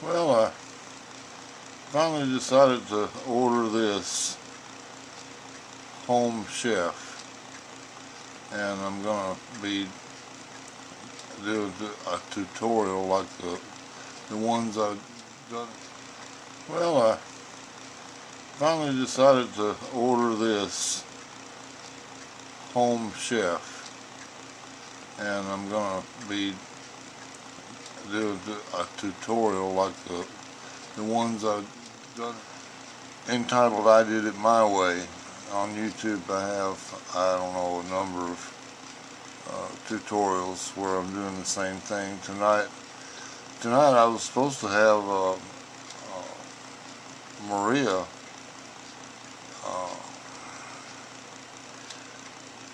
Well, I finally decided to order this Home Chef, and I'm gonna be doing a tutorial like the ones I've done. Well, I finally decided to order this Home Chef, and I'm gonna be doing a tutorial like the ones I've done, entitled "I Did It My Way." On YouTube I have, I don't know, a number of tutorials where I'm doing the same thing. Tonight I was supposed to have Maria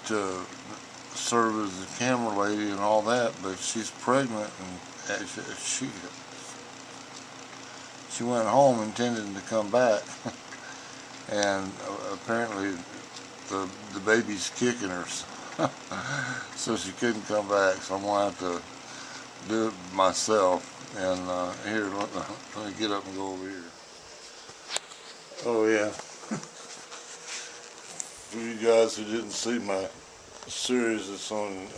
to serve as the camera lady and all that, but she's pregnant, and she went home intending to come back, and apparently the baby's kicking her, so she couldn't come back. So I'm gonna have to do it myself. And here, let me get up and go over here. Oh yeah. For you guys who didn't see my series that's on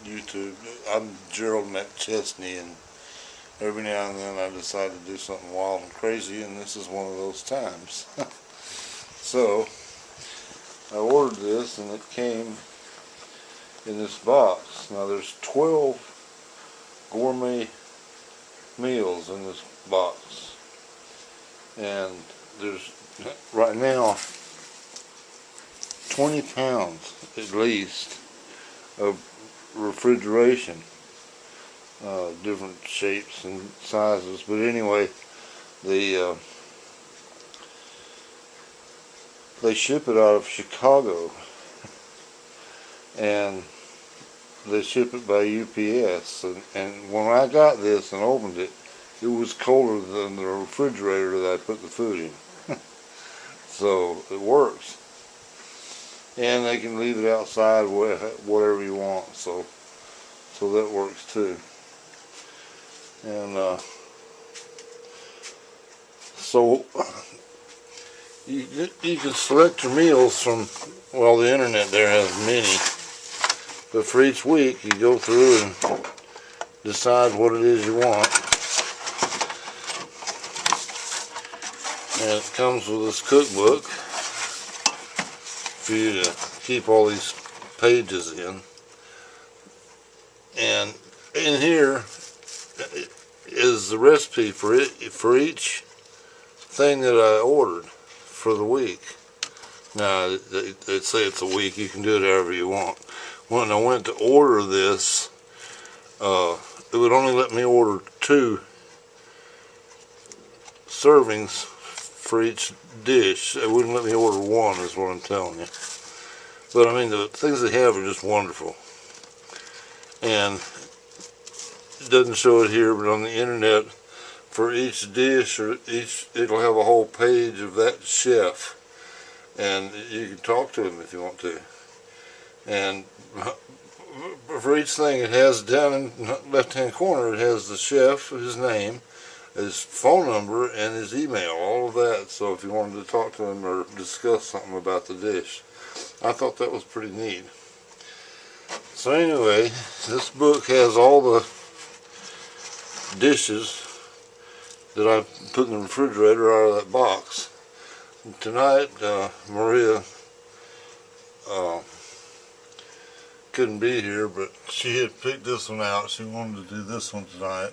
YouTube, I'm Gerald McChesney, and every now and then I decide to do something wild and crazy, and this is one of those times. So I ordered this, and it came in this box. Now there's 12 gourmet meals in this box, and there's right now 20 pounds at least of refrigeration, different shapes and sizes, but anyway, they ship it out of Chicago, and they ship it by UPS, and when I got this and opened it, it was colder than the refrigerator that I put the food in. So it works, and they can leave it outside whatever you want, so that works too. And so you can select your meals from, well, the internet there has many, but for each week you go through and decide what it is you want. And it comes with this cookbook for you to keep all these pages in. And in here is the recipe for each thing that I ordered for the week. Now, they say it's a week. You can do it however you want. When I went to order this, it would only let me order 2 servings for each dish. It wouldn't let me order 1, is what I'm telling you. But I mean, the things they have are just wonderful. And it doesn't show it here, but on the internet, for each dish or it'll have a whole page of that chef, and you can talk to him if you want to. And for each thing, it has down in the left-hand corner, it has the chef, his name, his phone number, and his email, all of that. So if you wanted to talk to him or discuss something about the dish, I thought that was pretty neat. So anyway, this book has all the dishes that I put in the refrigerator out of that box. And tonight, Maria couldn't be here, but she had picked this one out. She wanted to do this one tonight,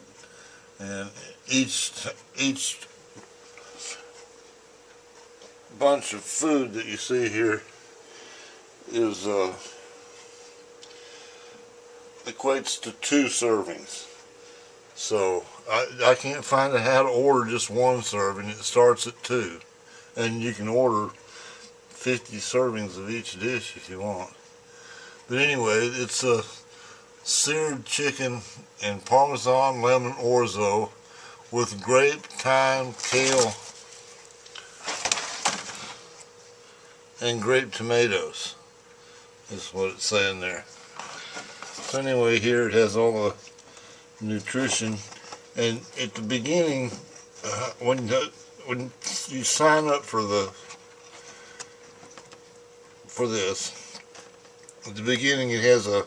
and each bunch of food that you see here is equates to 2 servings. So I can't find out how to order just 1 serving. It starts at 2, and you can order 50 servings of each dish if you want. But anyway, it's a seared chicken and Parmesan lemon orzo with grape, thyme, kale, and grape tomatoes, is what it's saying there. So anyway, here it has all the nutrition, and at the beginning when you sign up for this, at the beginning it has a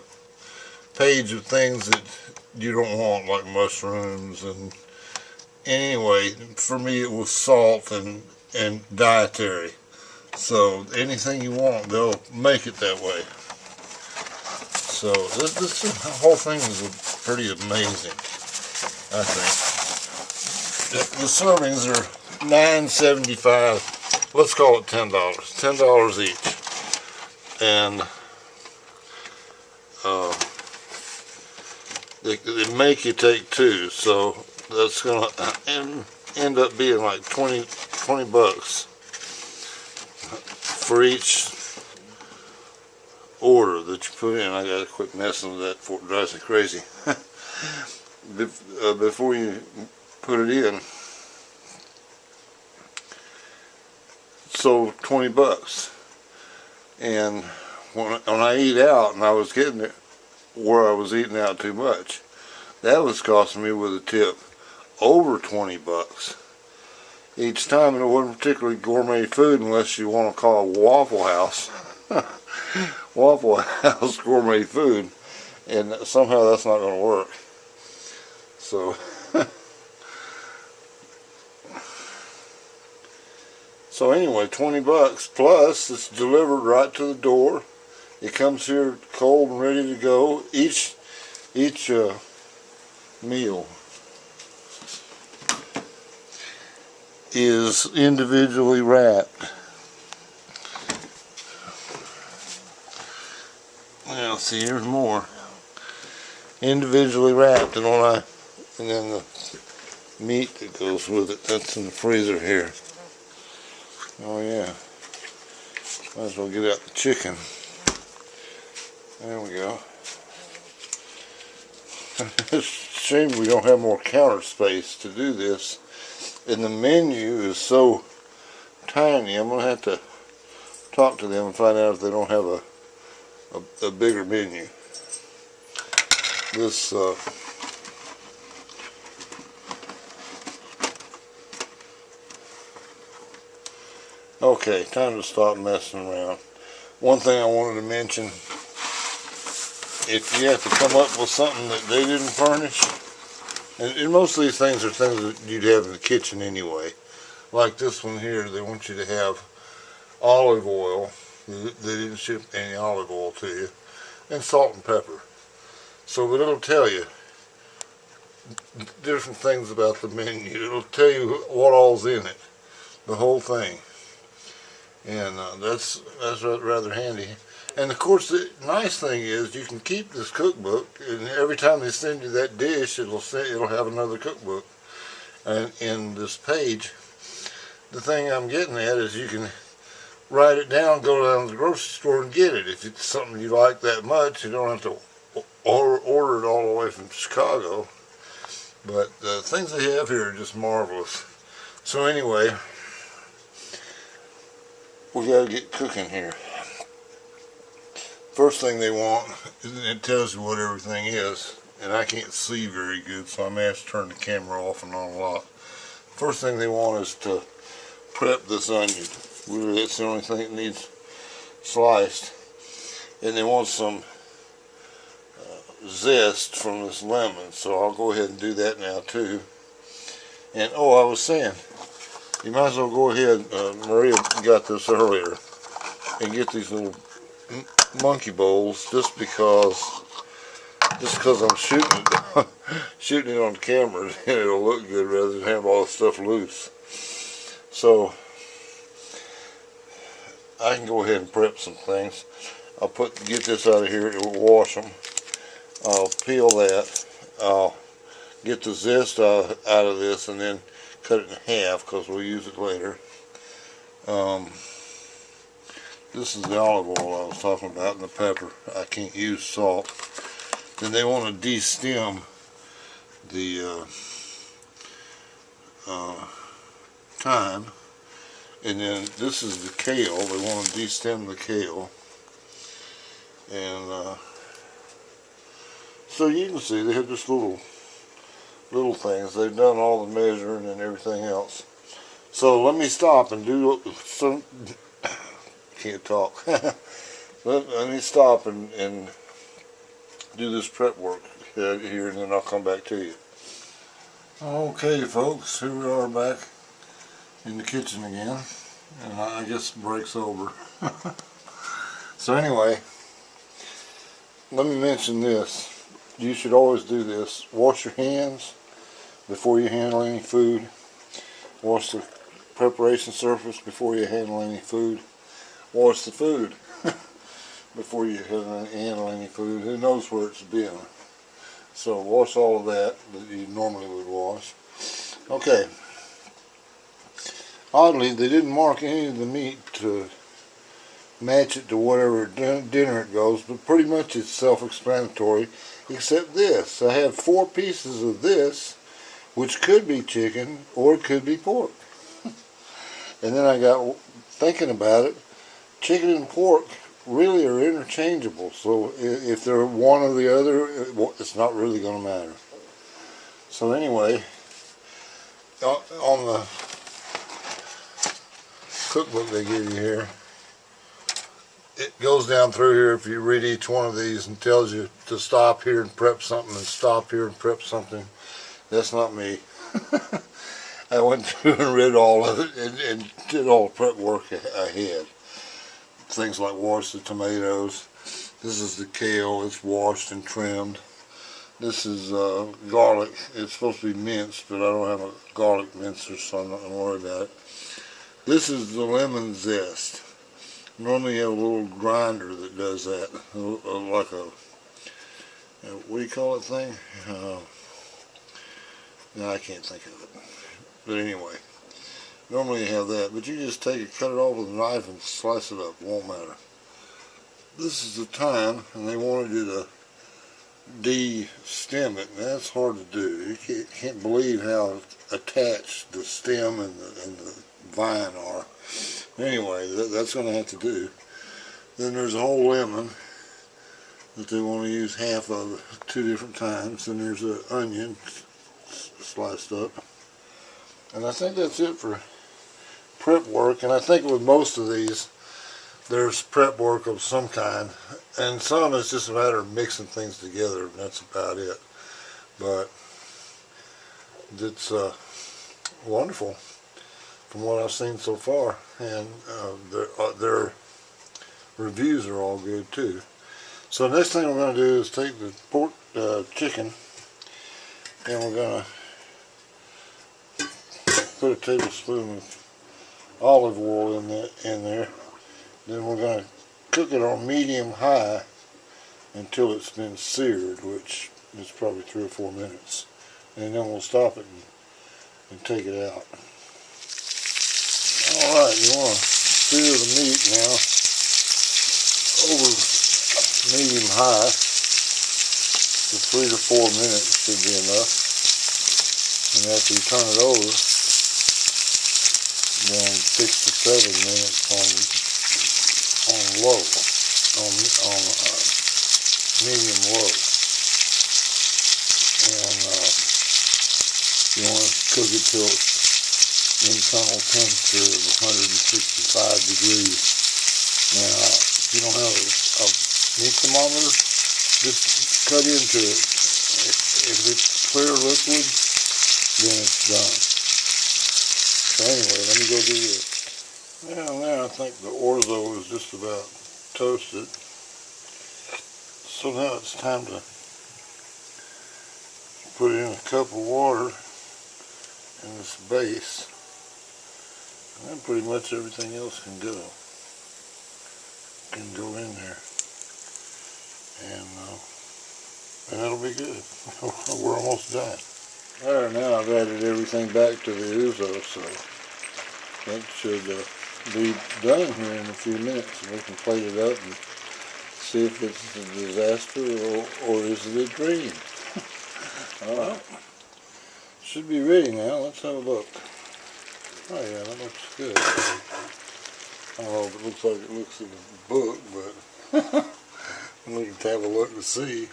page of things that you don't want, like mushrooms, and anyway, for me it was salt and dietary. So anything you want, they'll make it that way. So this whole thing is pretty amazing, I think. The servings are $9.75. Let's call it $10. $10 each, and they make you take two, so that's gonna end up being like 20 bucks for each order that you put in. I gotta quit messing with that before it drives me crazy. Before you put it in. So 20 bucks. And when I eat out, and I was getting it where I was eating out too much, that was costing me with a tip over 20 bucks each time, and it wasn't particularly gourmet food unless you want to call it Waffle House. Waffle House gourmet food, and somehow that's not going to work. So so anyway, 20 bucks plus it's delivered right to the door. It comes here cold and ready to go. Each meal is individually wrapped. Now see, here's more. Individually wrapped, and then the meat that goes with it, that's in the freezer here. Oh yeah. Might as well get out the chicken. There we go. It's a shame we don't have more counter space to do this. And the menu is so tiny, I'm going to have to talk to them and find out if they don't have a bigger menu. This okay, time to stop messing around. One thing I wanted to mention, if you have to come up with something that they didn't furnish, and most of these things are things that you'd have in the kitchen anyway. Like this one here, they want you to have olive oil. They didn't ship any olive oil to you. And salt and pepper. So, but it'll tell you different things about the menu. It'll tell you what all's in it. The whole thing. And that's rather handy. And of course, the nice thing is you can keep this cookbook, and every time they send you that dish, it'll have another cookbook. And in this page, the thing I'm getting at is you can write it down, go down to the grocery store and get it. If it's something you like that much, you don't have to order it all the way from Chicago. But the things they have here are just marvelous. So anyway, we got to get cooking here. First thing they want is it tells you what everything is, and I can't see very good, so I may have to turn the camera off and on a lot. First thing they want is to prep this onion. Really, that's the only thing that needs sliced. And they want some zest from this lemon, so I'll go ahead and do that now too. And oh, I was saying, you might as well go ahead, Maria got this earlier, and get these little monkey bowls just because I'm shooting it on camera, and it'll look good rather than have all the stuff loose. So I can go ahead and prep some things. I'll get this out of here. It will wash them. I'll peel that. I'll get the zest out of this and then cut it in half because we'll use it later. This is the olive oil I was talking about, and the pepper. I can't use salt. Then they want to de-stem the thyme, and then this is the kale. They want to de-stem the kale, and so you can see they have this little little things. They've done all the measuring and everything else. So let me stop and do some, can't talk. let me stop and do this prep work here, and then I'll come back to you. Okay folks, here we are back in the kitchen again, and I guess the break's over. So anyway, let me mention this. You should always do this. Wash your hands before you handle any food. Wash the preparation surface before you handle any food. Wash the food before you handle any food. Who knows where it's been? So wash all of that you normally would wash. Okay. Oddly, they didn't mark any of the meat to match it to whatever dinner it goes, but pretty much it's self-explanatory, except this. I have 4 pieces of this, which could be chicken or it could be pork. And then I got thinking about it, chicken and pork really are interchangeable, so if they're one or the other, it's not really going to matter. So anyway, on the cookbook they give you here, it goes down through here if you read each one of these and tells you to stop here and prep something and stop here and prep something. That's not me. I went through and read all of it and did all the prep work ahead. Things like wash the tomatoes. This is the kale, it's washed and trimmed. This is garlic. It's supposed to be minced, but I don't have a garlic mincer, so I'm not going to worry about it. This is the lemon zest. Normally you have a little grinder that does that, like a, what do you call it thing? No, I can't think of it. But anyway, normally you have that, but you just take it, cut it off with a knife and slice it up. It won't matter. This is the thyme, and they wanted you to de-stem it, and that's hard to do. You can't believe how attached the stem and the vine are. Anyway, that's going to have to do. Then there's a whole lemon that they want to use half of 2 different times. And there's an onion sliced up. And I think that's it for prep work. And I think with most of these, there's prep work of some kind. And some it's just a matter of mixing things together, and that's about it. But it's wonderful from what I've seen so far, and their reviews are all good too. So the next thing we're going to do is take the pork chicken, and we're going to put a tablespoon of olive oil in there. Then we're going to cook it on medium-high until it's been seared, which is probably 3 or 4 minutes, and then we'll stop it and take it out. Alright, you want to sear the meat now over medium-high for 3 to 4 minutes should be enough. And after you turn it over, then 6 to 7 minutes on low, on medium low. And you want to cook it till it's internal temperature of 165 degrees. Now, if you don't have a meat thermometer, just cut into it. If it's clear liquid, then it's done. So anyway, let me go do this. Now I think the orzo is just about toasted. So now it's time to put in a cup of water in this base. And then pretty much everything else can go in there, and it'll be good. We're almost done. Alright, now I've added everything back to the ouzo, so that should be done here in a few minutes, and we can plate it up and see if it's a disaster or is it a dream. Alright, should be ready now. Let's have a look. Oh yeah, that looks good. I don't know if it looks like it looks in the book, but we can have a look to see.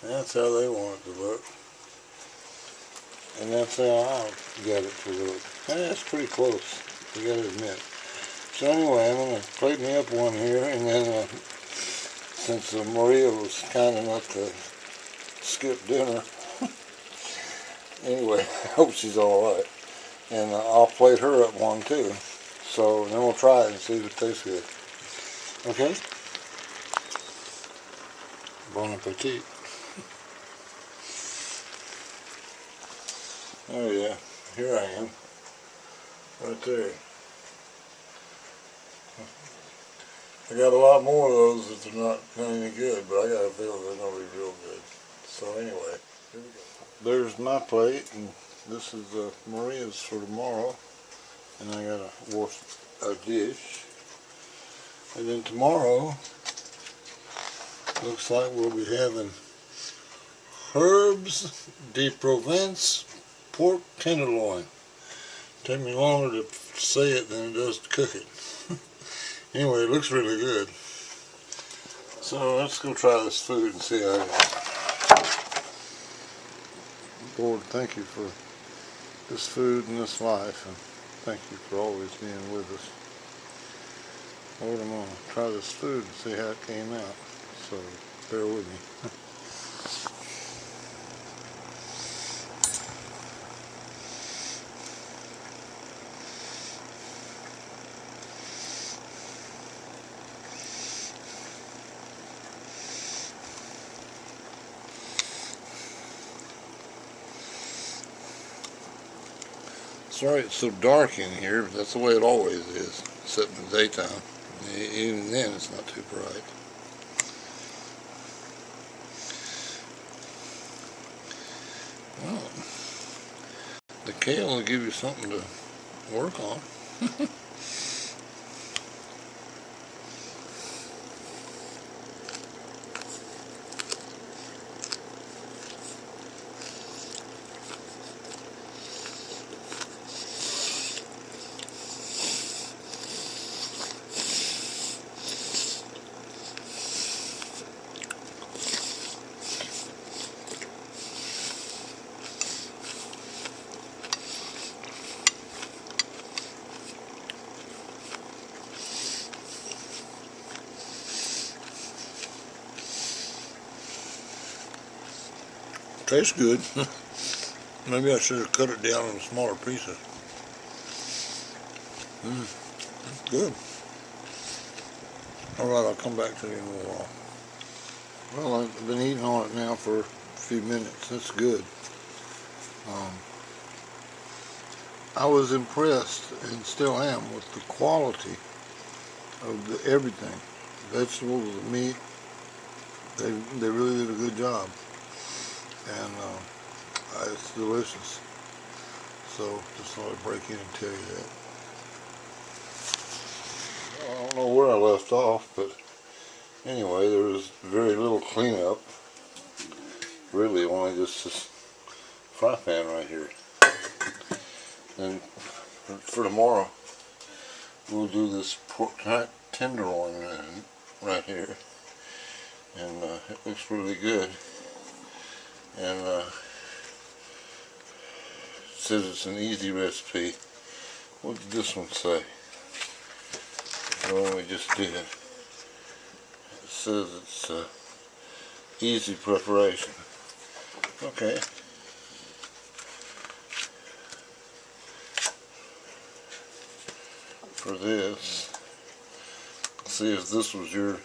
That's how they want it to look. And that's how I got it to look. And that's pretty close, you gotta admit. So anyway, I'm gonna plate me up one here, and then since Maria was kind enough to skip dinner, anyway, I hope she's alright. And I'll plate her up one too. So then we'll try it and see if it tastes good. Okay? Bon appetit. Oh yeah, here I am. Right there. I got a lot more of those that are not any good, but I got a feeling they're going to be real good. So anyway, here we go. There's my plate, and this is Maria's for tomorrow. And I got to wash a dish. And then tomorrow, looks like we'll be having Herbs de Provence pork tenderloin. Take me longer to say it than it does to cook it. Anyway, it looks really good. So let's go try this food and see how it is. Lord, thank you for this food and this life, and thank you for always being with us. Lord, I'm going to try this food and see how it came out. So bear with me. Sorry it's so dark in here, but that's the way it always is, except in the daytime. Even then it's not too bright. Well, the kale will give you something to work on. Tastes good. Maybe I should have cut it down in smaller pieces. Good. Alright, I'll come back to you in a little while. Well, I've been eating on it now for a few minutes. That's good. I was impressed, and still am, with the quality of everything. Vegetables, the meat. They really did a good job. And it's delicious. So just thought I'd break in and tell you that. Well, I don't know where I left off, but anyway, there was very little cleanup. Really, only just this fry pan right here. And for tomorrow, we'll do this pork tenderloin right here, and it looks really good. And it says it's an easy recipe. What did this one say? The one we just did. It says it's easy preparation. Okay. For this, see if this was your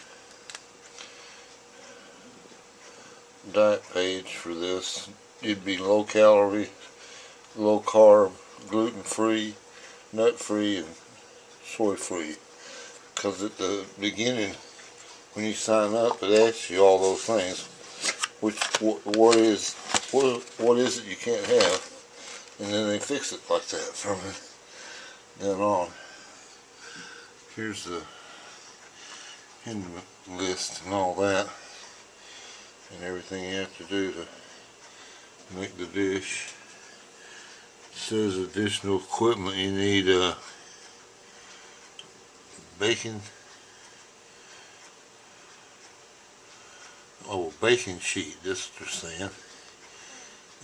diet page for this, it'd be low calorie, low carb, gluten free, nut free, and soy free. Because at the beginning, when you sign up, it asks you all those things. What is it you can't have, and then they fix it like that from then on. Here's the list and all that, and everything you have to do to make the dish. It says additional equipment you need. Baking sheet, this is what they're saying,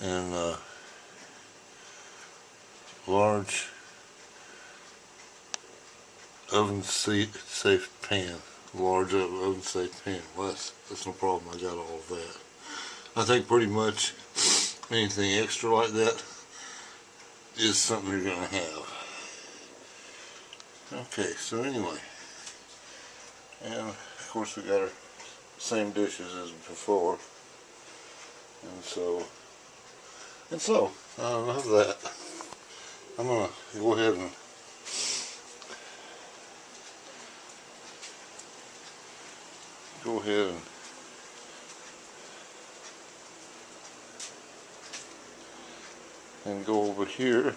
and large oven safe pan. Large oven safe pan. Well, that's no problem. I got all of that. I think pretty much anything extra like that is something you're going to have. Okay, so anyway, and of course we got our same dishes as before, and so enough of that. I'm going to go ahead and go over here,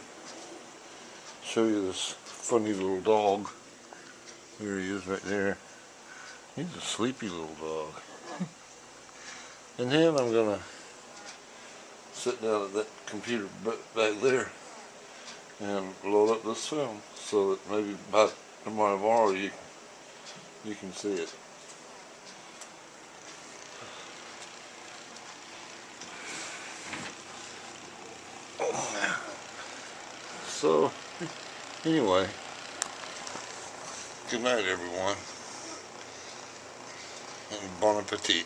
show you this funny little dog. There he is right there. He's a sleepy little dog. And then I'm going to sit down at that computer back there and load up this film so that maybe by tomorrow you can see it. So anyway, good night everyone, and bon appetit.